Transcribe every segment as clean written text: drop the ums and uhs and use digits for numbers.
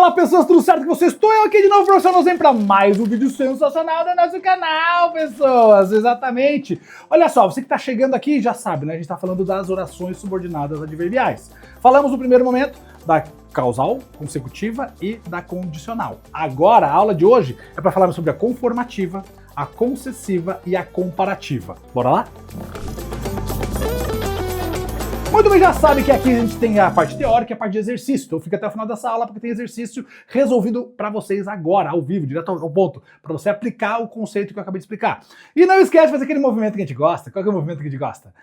Fala pessoas, tudo certo com vocês? Estou eu aqui de novo, professor Nozen, para mais um vídeo sensacional do nosso canal, pessoas, exatamente. Olha só, você que está chegando aqui já sabe, né? A gente está falando das orações subordinadas adverbiais. Falamos no primeiro momento da causal, consecutiva e da condicional. Agora, a aula de hoje é para falar sobre a conformativa, a concessiva e a comparativa. Bora lá? Muito bem, já sabe que aqui a gente tem a parte teórica e a parte de exercício, então fica até o final dessa aula porque tem exercício resolvido para vocês agora, ao vivo, direto ao ponto, para você aplicar o conceito que eu acabei de explicar. E não esquece de fazer aquele movimento que a gente gosta. Qual que é o movimento que a gente gosta?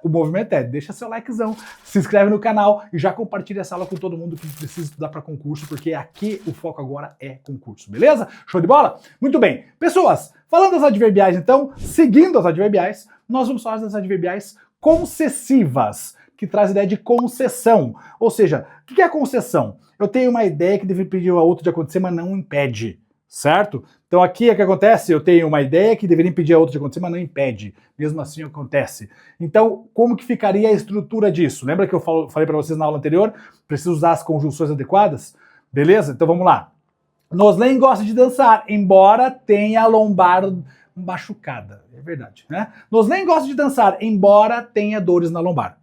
O movimento é, deixa seu likezão, se inscreve no canal e já compartilha essa aula com todo mundo que precisa estudar para concurso, porque aqui o foco agora é concurso, beleza? Show de bola? Muito bem. Pessoas, falando das adverbiais então, seguindo as adverbiais, nós vamos falar das adverbiais concessivas, que traz a ideia de concessão. Ou seja, o que é concessão? Eu tenho uma ideia que deve impedir a outra de acontecer, mas não impede, certo? Então aqui é o que acontece, eu tenho uma ideia que deveria impedir a outra de acontecer, mas não impede. Mesmo assim acontece. Então, como que ficaria a estrutura disso? Lembra que eu falei para vocês na aula anterior? Preciso usar as conjunções adequadas? Beleza? Então vamos lá. Noslen gosta de dançar, embora tenha a lombar machucada. É verdade, né? Noslen gosta de dançar, embora tenha dores na lombar.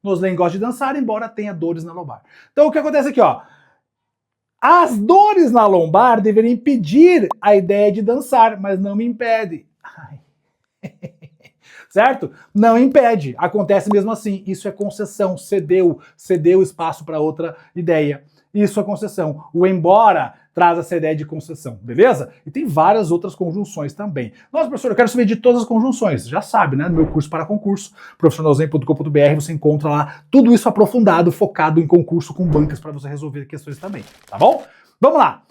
Noslen gosta de dançar, embora tenha dores na lombar. Então o que acontece aqui, ó? As dores na lombar deveriam impedir a ideia de dançar, mas não me impede. Certo? Não impede. Acontece mesmo assim. Isso é concessão. Cedeu espaço para outra ideia. Isso é concessão. O embora traz essa ideia de concessão, beleza? E tem várias outras conjunções também. Nossa, professor, eu quero saber de todas as conjunções. Já sabe, né? No meu curso para concurso, professornozen.com.br, você encontra lá tudo isso aprofundado, focado em concurso com bancas para você resolver questões também, tá bom? Vamos lá.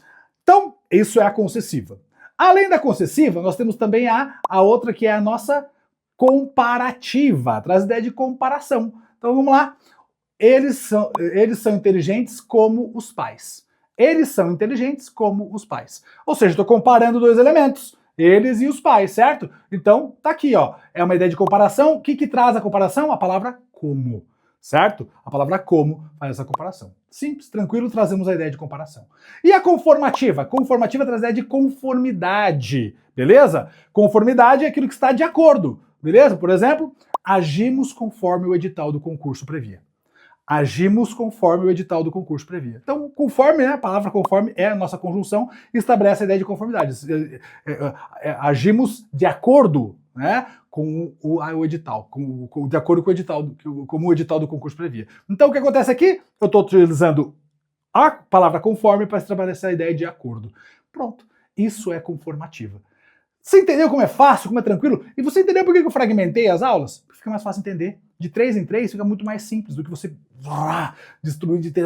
Então, isso é a concessiva. Além da concessiva, nós temos também a outra que é a nossa comparativa. Traz a ideia de comparação. Então, vamos lá. Eles são inteligentes como os pais. Eles são inteligentes como os pais. Ou seja, estou comparando dois elementos, eles e os pais, certo? Então, tá aqui, ó. É uma ideia de comparação. O que traz a comparação? A palavra como, certo? A palavra como faz essa comparação. Simples, tranquilo, trazemos a ideia de comparação. E a conformativa? Conformativa traz a ideia de conformidade, beleza? Conformidade é aquilo que está de acordo, beleza? Por exemplo, agimos conforme o edital do concurso previa. Agimos conforme o edital do concurso previa. Então, conforme, né, a palavra conforme é a nossa conjunção, estabelece a ideia de conformidade. Agimos de acordo, né, com o edital, de acordo com o edital, como o edital do concurso previa. Então, o que acontece aqui? Eu estou utilizando a palavra conforme para estabelecer a ideia de acordo. Pronto. Isso é conformativa. Você entendeu como é fácil, como é tranquilo? E você entendeu por que eu fragmentei as aulas? Fica mais fácil entender. De 3 em 3 fica muito mais simples do que você destruir de ter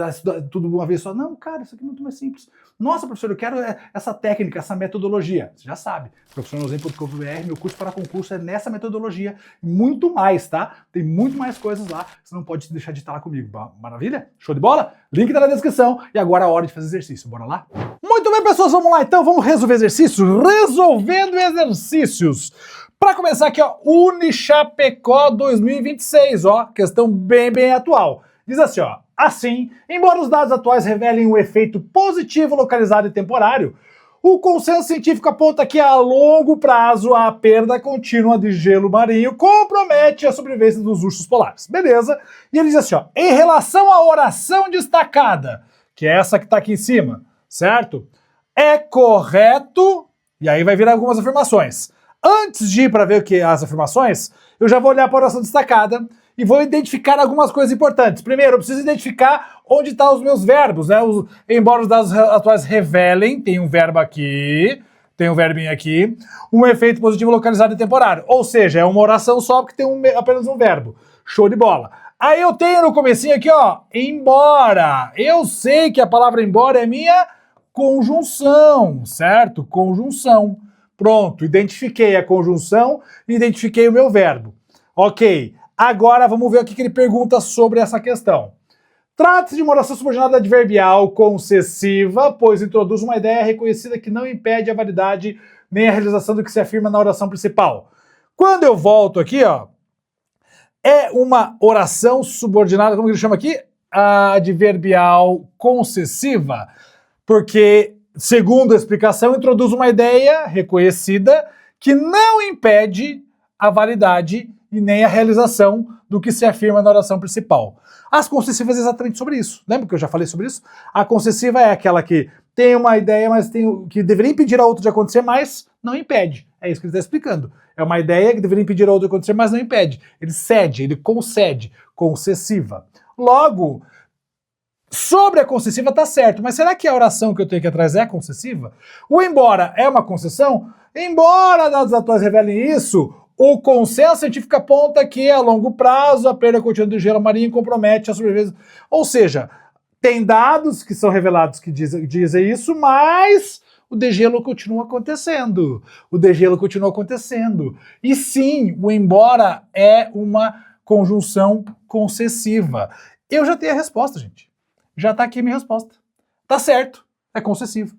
tudo de uma vez só. Não, cara, isso aqui é muito mais simples. Nossa, professor, eu quero essa técnica, essa metodologia. Você já sabe. professornozen.com.br, meu curso para concurso é nessa metodologia. Muito mais, tá? Tem muito mais coisas lá. Você não pode deixar de estar lá comigo. Maravilha? Show de bola? Link tá na descrição. E agora é a hora de fazer exercício. Bora lá? Muito bem, pessoas, vamos lá então. Vamos resolver exercícios? Resolvendo exercícios. Para começar aqui, ó, Unichapecó 2026, ó, questão bem atual. Diz assim, ó, assim, embora os dados atuais revelem um efeito positivo localizado e temporário, o consenso científico aponta que a longo prazo a perda contínua de gelo marinho compromete a sobrevivência dos ursos polares. Beleza? E ele diz assim, ó, em relação à oração destacada, que é essa que está aqui em cima, certo? É correto, e aí vai vir algumas afirmações. Antes de ir para ver o que as afirmações, eu já vou olhar para a oração destacada e vou identificar algumas coisas importantes. Primeiro, eu preciso identificar onde estão os meus verbos, né? Embora os dados atuais revelem, tem um verbo aqui, tem um verbinho aqui, um efeito positivo localizado e temporário. Ou seja, é uma oração só porque tem apenas um verbo. Show de bola. Aí eu tenho no comecinho aqui, ó, embora. Eu sei que a palavra embora é minha conjunção, certo? Conjunção. Pronto, identifiquei a conjunção e identifiquei o meu verbo. Ok, agora vamos ver o que ele pergunta sobre essa questão. Trata-se de uma oração subordinada adverbial concessiva, pois introduz uma ideia reconhecida que não impede a validade nem a realização do que se afirma na oração principal. Quando eu volto aqui, ó, é uma oração subordinada, como que ele chama aqui? adverbial concessiva, porque, segundo a explicação, introduz uma ideia reconhecida que não impede a validade e nem a realização do que se afirma na oração principal. As concessivas é exatamente sobre isso. Lembra que eu já falei sobre isso? A concessiva é aquela que tem uma ideia, mas que deveria impedir a outra de acontecer, mas não impede. É isso que ele está explicando. É uma ideia que deveria impedir a outra de acontecer, mas não impede. Ele cede, ele concede. Concessiva. Logo, sobre a concessiva tá certo, mas será que a oração que eu tenho aqui atrás é concessiva? O embora é uma concessão? Embora dados atuais revelem isso, o consenso científico aponta que a longo prazo a perda contínua do gelo marinho compromete a sobrevivência. Ou seja, tem dados que são revelados que dizem isso, mas o degelo continua acontecendo. O degelo continua acontecendo. E sim, o embora é uma conjunção concessiva. Eu já tenho a resposta, gente. Já tá aqui a minha resposta. Tá certo, é concessivo.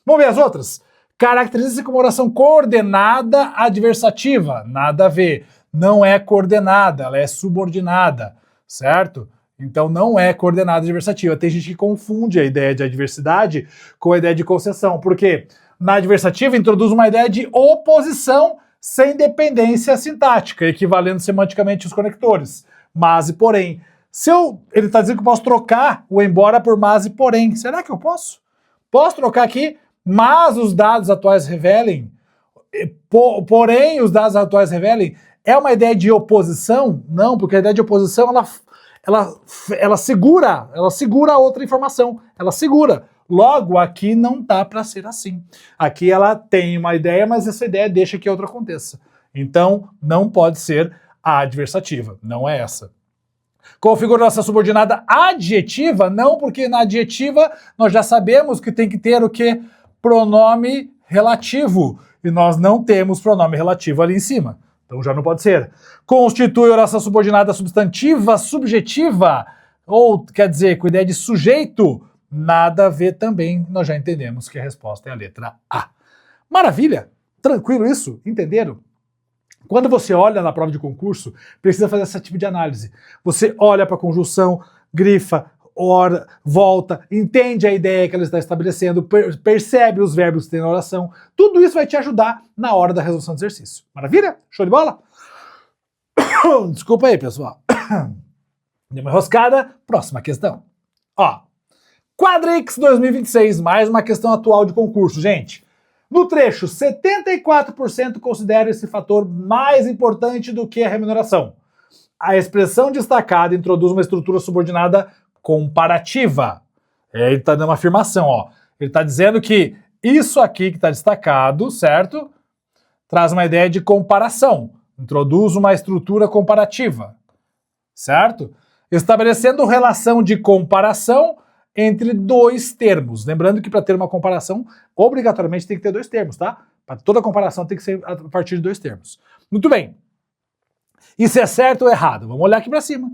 Vamos ver as outras? Caracteriza-se como oração coordenada adversativa. Nada a ver. Não é coordenada, ela é subordinada, certo? Então não é coordenada adversativa. Tem gente que confunde a ideia de adversidade com a ideia de concessão. Por quê? Na adversativa introduz uma ideia de oposição sem dependência sintática, equivalendo semanticamente os conectores. Mas e porém. Ele está dizendo que eu posso trocar o embora por mas e porém. Será que eu posso? Posso trocar aqui, mas os dados atuais revelem, porém os dados atuais revelem, é uma ideia de oposição? Não, porque a ideia de oposição, ela segura a outra informação, ela segura. Logo, aqui não dá para ser assim. Aqui ela tem uma ideia, mas essa ideia deixa que outra aconteça. Então, não pode ser a adversativa, não é essa. Configuração subordinada adjetiva? Não, porque na adjetiva nós já sabemos que tem que ter o quê? Pronome relativo. E nós não temos pronome relativo ali em cima. Então já não pode ser. Constitui oração subordinada substantiva, subjetiva, ou quer dizer, com ideia de sujeito? Nada a ver também. Nós já entendemos que a resposta é a letra A. Maravilha! Tranquilo isso? Entenderam? Quando você olha na prova de concurso, precisa fazer esse tipo de análise. Você olha para a conjunção, grifa, ora, volta, entende a ideia que ela está estabelecendo, percebe os verbos que tem na oração. Tudo isso vai te ajudar na hora da resolução do exercício. Maravilha? Show de bola? Desculpa aí, pessoal. Deu uma enroscada. Próxima questão. Ó, Quadrix 2026, mais uma questão atual de concurso, gente. No trecho, 74% considera esse fator mais importante do que a remuneração. A expressão destacada introduz uma estrutura subordinada comparativa. Ele está dando uma afirmação, ó. Ele está dizendo que isso aqui que está destacado, certo? Traz uma ideia de comparação. Introduz uma estrutura comparativa, certo? Estabelecendo relação de comparação entre dois termos. Lembrando que para ter uma comparação, obrigatoriamente tem que ter dois termos, tá? Para toda comparação tem que ser a partir de dois termos. Muito bem. Isso é certo ou errado? Vamos olhar aqui para cima.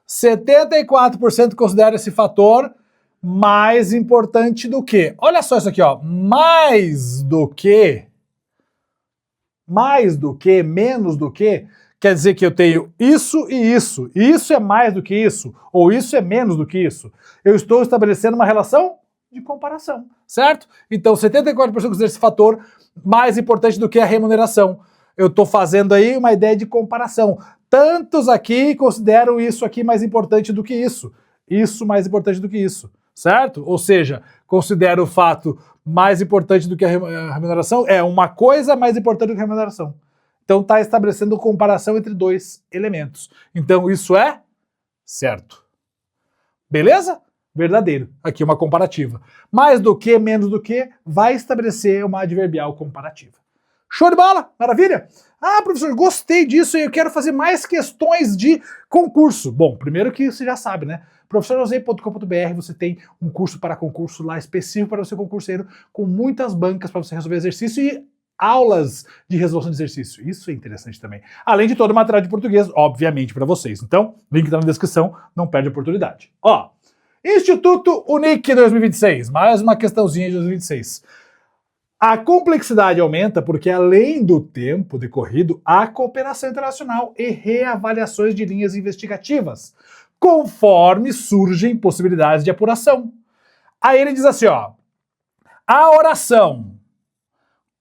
74% considera esse fator mais importante do que. Olha só isso aqui, ó. Mais do que, menos do que, quer dizer que eu tenho isso e isso. E isso é mais do que isso, ou isso é menos do que isso. Eu estou estabelecendo uma relação de comparação, certo? Então 74% considera esse fator mais importante do que a remuneração. Eu estou fazendo aí uma ideia de comparação. Tantos aqui consideram isso aqui mais importante do que isso. Isso mais importante do que isso, certo? Ou seja, considero o fato mais importante do que a remuneração é uma coisa mais importante do que a remuneração. Então está estabelecendo comparação entre dois elementos. Então isso é certo. Beleza? Verdadeiro. Aqui uma comparativa. Mais do que, menos do que, vai estabelecer uma adverbial comparativa. Show de bola? Maravilha? Ah, professor, gostei disso e eu quero fazer mais questões de concurso. Bom, primeiro que você já sabe, né? professorjosei.com.br, você tem um curso para concurso lá específico para você concurseiro, com muitas bancas para você resolver exercício e aulas de resolução de exercício. Isso é interessante também. Além de todo o material de português, obviamente, para vocês. Então, link está na descrição, não perde a oportunidade. Ó, Instituto Unic 2026, mais uma questãozinha de 2026. A complexidade aumenta porque, além do tempo decorrido, há cooperação internacional e reavaliações de linhas investigativas. conforme surgem possibilidades de apuração. Aí ele diz assim, ó, a oração,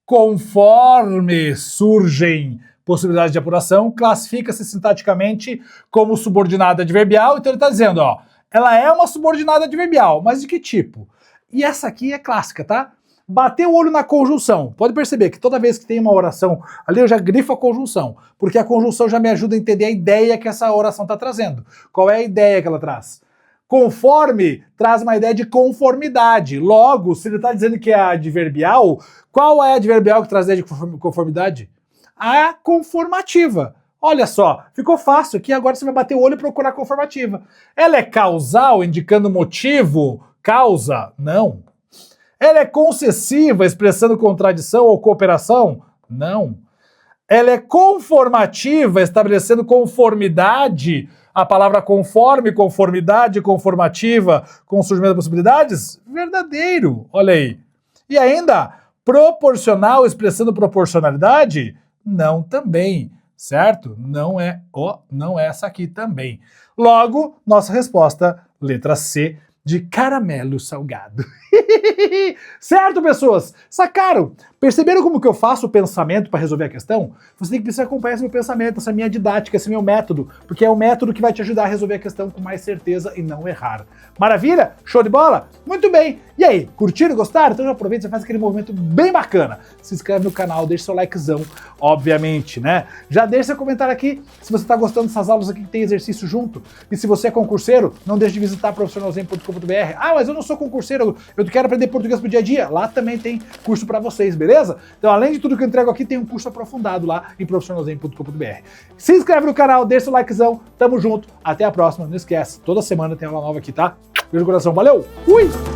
conforme surgem possibilidades de apuração, classifica-se sintaticamente como subordinada adverbial. Então ele está dizendo, ó, ela é uma subordinada adverbial, mas de que tipo? E essa aqui é clássica, tá? Bater o olho na conjunção. Pode perceber que toda vez que tem uma oração ali eu já grifo a conjunção, porque a conjunção já me ajuda a entender a ideia que essa oração está trazendo. Qual é a ideia que ela traz? Conforme traz uma ideia de conformidade. Logo, se ele está dizendo que é adverbial, qual é a adverbial que traz a ideia de conformidade? A conformativa. Olha só, ficou fácil aqui, agora você vai bater o olho e procurar a conformativa. Ela é causal, indicando motivo, causa? Não. Ela é concessiva, expressando contradição ou cooperação? Não. Ela é conformativa, estabelecendo conformidade, a palavra conforme, conformidade, conformativa, com o surgimento das possibilidades? Verdadeiro, olha aí. E ainda, proporcional, expressando proporcionalidade? Não também, certo? Não é essa aqui também. Logo, nossa resposta, letra C, de caramelo salgado. Certo, pessoas? Sacaram? Perceberam como que eu faço o pensamento para resolver a questão? Você tem que precisar acompanhar esse meu pensamento, essa minha didática, esse meu método, porque é o método que vai te ajudar a resolver a questão com mais certeza e não errar. Maravilha? Show de bola? Muito bem! E aí, curtiram, gostaram? Então já aproveita e faz aquele movimento bem bacana. Se inscreve no canal, deixa seu likezão, obviamente, né? Já deixa seu comentário aqui se você está gostando dessas aulas aqui que tem exercício junto. E se você é concurseiro, não deixe de visitar profissionalzen.com.br. Ah, mas eu não sou concurseiro, eu quero aprender português pro dia a dia. Lá também tem curso para vocês, beleza? Então, além de tudo que eu entrego aqui, tem um curso aprofundado lá em profissionalzen.com.br. Se inscreve no canal, deixa seu likezão, tamo junto, até a próxima. Não esquece, toda semana tem aula nova aqui, tá? Beijo no coração, valeu, fui!